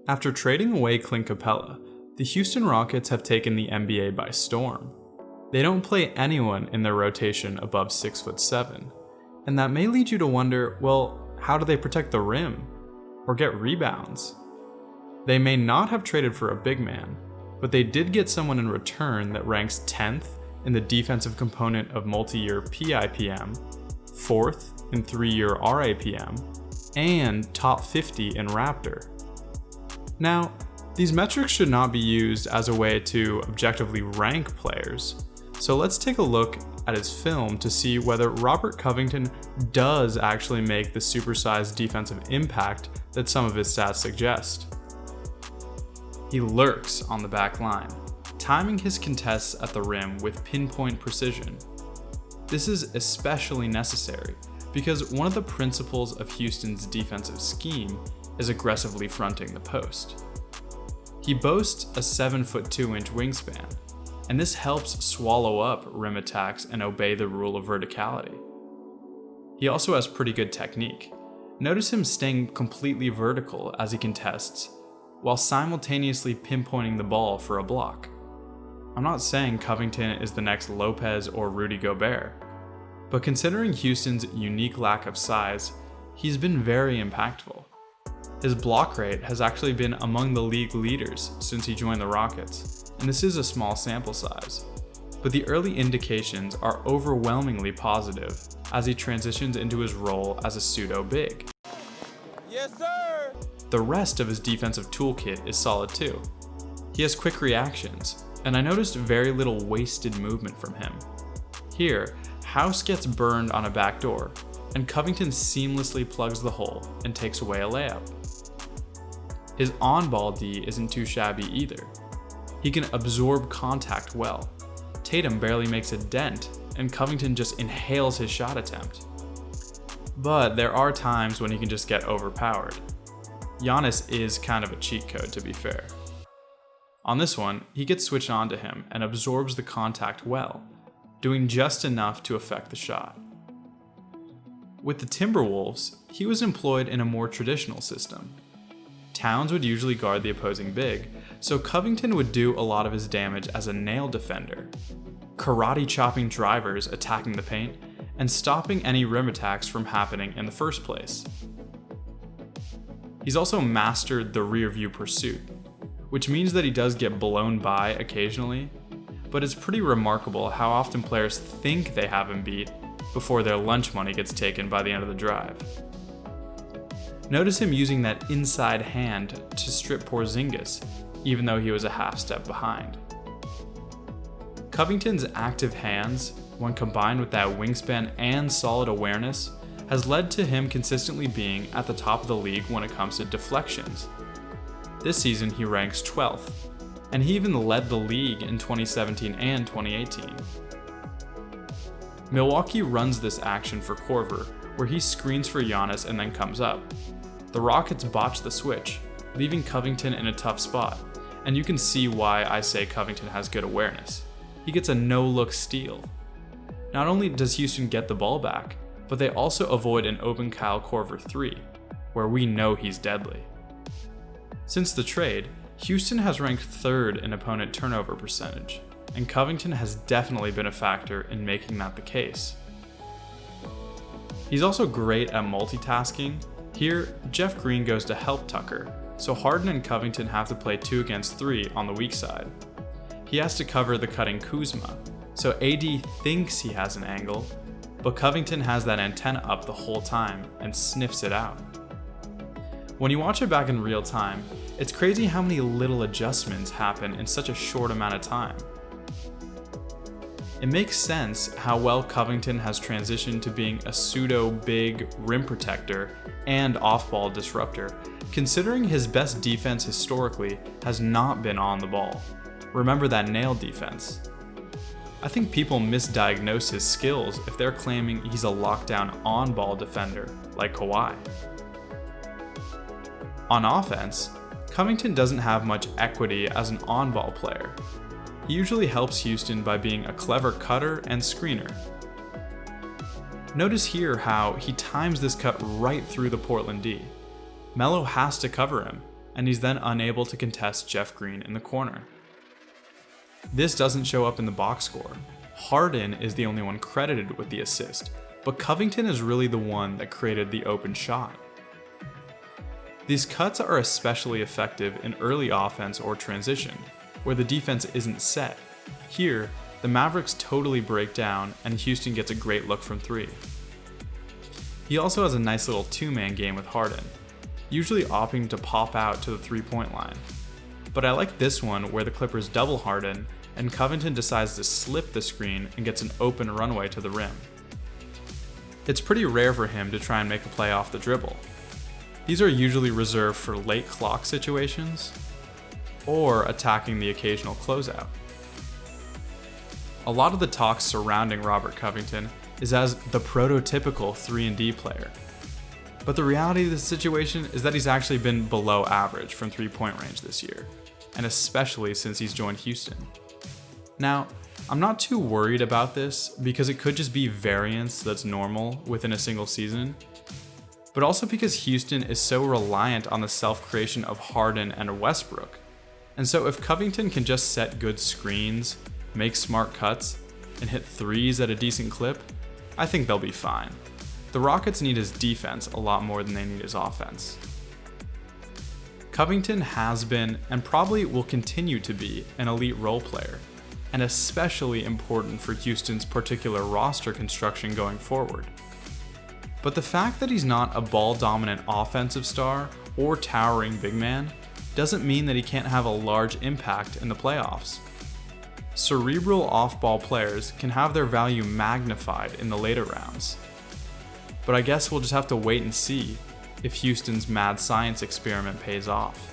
After trading away Clint Capella, the Houston Rockets have taken the NBA by storm. They don't play anyone in their rotation above 6'7", and that may lead you to wonder, well, how do they protect the rim or get rebounds? They may not have traded for a big man, but they did get someone in return that ranks 10th in the defensive component of multi-year PIPM, 4th in 3-year RAPM, and top 50 in Raptor. Now, these metrics should not be used as a way to objectively rank players, so let's take a look at his film to see whether Robert Covington does actually make the supersized defensive impact that some of his stats suggest. He lurks on the back line, timing his contests at the rim with pinpoint precision. This is especially necessary because one of the principles of Houston's defensive scheme is aggressively fronting the post. He boasts a 7'2" wingspan, and this helps swallow up rim attacks and obey the rule of verticality. He also has pretty good technique. Notice him staying completely vertical as he contests, while simultaneously pinpointing the ball for a block. I'm not saying Covington is the next Lopez or Rudy Gobert, but considering Houston's unique lack of size, he's been very impactful. His block rate has actually been among the league leaders since he joined the Rockets, and this is a small sample size. But the early indications are overwhelmingly positive as he transitions into his role as a pseudo-big. Yes, sir! The rest of his defensive toolkit is solid too. He has quick reactions, and I noticed very little wasted movement from him. Here, House gets burned on a backdoor, and Covington seamlessly plugs the hole and takes away a layup. His on-ball D isn't too shabby either. He can absorb contact well. Tatum barely makes a dent, and Covington just inhales his shot attempt. But there are times when he can just get overpowered. Giannis is kind of a cheat code, to be fair. On this one, he gets switched onto him and absorbs the contact well, doing just enough to affect the shot. With the Timberwolves, he was employed in a more traditional system. Towns would usually guard the opposing big, so Covington would do a lot of his damage as a nail defender, karate chopping drivers attacking the paint, and stopping any rim attacks from happening in the first place. He's also mastered the rear view pursuit, which means that he does get blown by occasionally, but it's pretty remarkable how often players think they have him beat before their lunch money gets taken by the end of the drive. Notice him using that inside hand to strip Porzingis, even though he was a half step behind. Covington's active hands, when combined with that wingspan and solid awareness, has led to him consistently being at the top of the league when it comes to deflections. This season he ranks 12th, and he even led the league in 2017 and 2018. Milwaukee runs this action for Korver, where he screens for Giannis and then comes up. The Rockets botch the switch, leaving Covington in a tough spot, and you can see why I say Covington has good awareness. He gets a no-look steal. Not only does Houston get the ball back, but they also avoid an open Kyle Korver 3, where we know he's deadly. Since the trade, Houston has ranked 3rd in opponent turnover percentage, and Covington has definitely been a factor in making that the case. He's also great at multitasking. Here, Jeff Green goes to help Tucker, so Harden and Covington have to play 2 against 3 on the weak side. He has to cover the cutting Kuzma, so AD thinks he has an angle, but Covington has that antenna up the whole time and sniffs it out. When you watch it back in real time, it's crazy how many little adjustments happen in such a short amount of time. It makes sense how well Covington has transitioned to being a pseudo-big rim protector and off-ball disruptor, considering his best defense historically has not been on the ball. Remember that nail defense. I think people misdiagnose his skills if they're claiming he's a lockdown on-ball defender like Kawhi. On offense, Covington doesn't have much equity as an on-ball player. He usually helps Houston by being a clever cutter and screener. Notice here how he times this cut right through the Portland D. Melo has to cover him, and he's then unable to contest Jeff Green in the corner. This doesn't show up in the box score. Harden is the only one credited with the assist, but Covington is really the one that created the open shot. These cuts are especially effective in early offense or transition, where the defense isn't set. Here, the Mavericks totally break down and Houston gets a great look from 3. He also has a nice little two-man game with Harden, usually opting to pop out to the 3-point line. But I like this one where the Clippers double Harden and Covington decides to slip the screen and gets an open runway to the rim. It's pretty rare for him to try and make a play off the dribble. These are usually reserved for late clock situations or attacking the occasional closeout. A lot of the talk surrounding Robert Covington is as the prototypical 3-and-D player. But the reality of the situation is that he's actually been below average from 3-point range this year, and especially since he's joined Houston. Now, I'm not too worried about this because it could just be variance that's normal within a single season, but also because Houston is so reliant on the self-creation of Harden and Westbrook. And so if Covington can just set good screens, make smart cuts, and hit threes at a decent clip, I think they'll be fine. The Rockets need his defense a lot more than they need his offense. Covington has been, and probably will continue to be, an elite role player, and especially important for Houston's particular roster construction going forward. But the fact that he's not a ball-dominant offensive star or towering big man doesn't mean that he can't have a large impact in the playoffs. Cerebral off-ball players can have their value magnified in the later rounds. But I guess we'll just have to wait and see if Houston's mad science experiment pays off.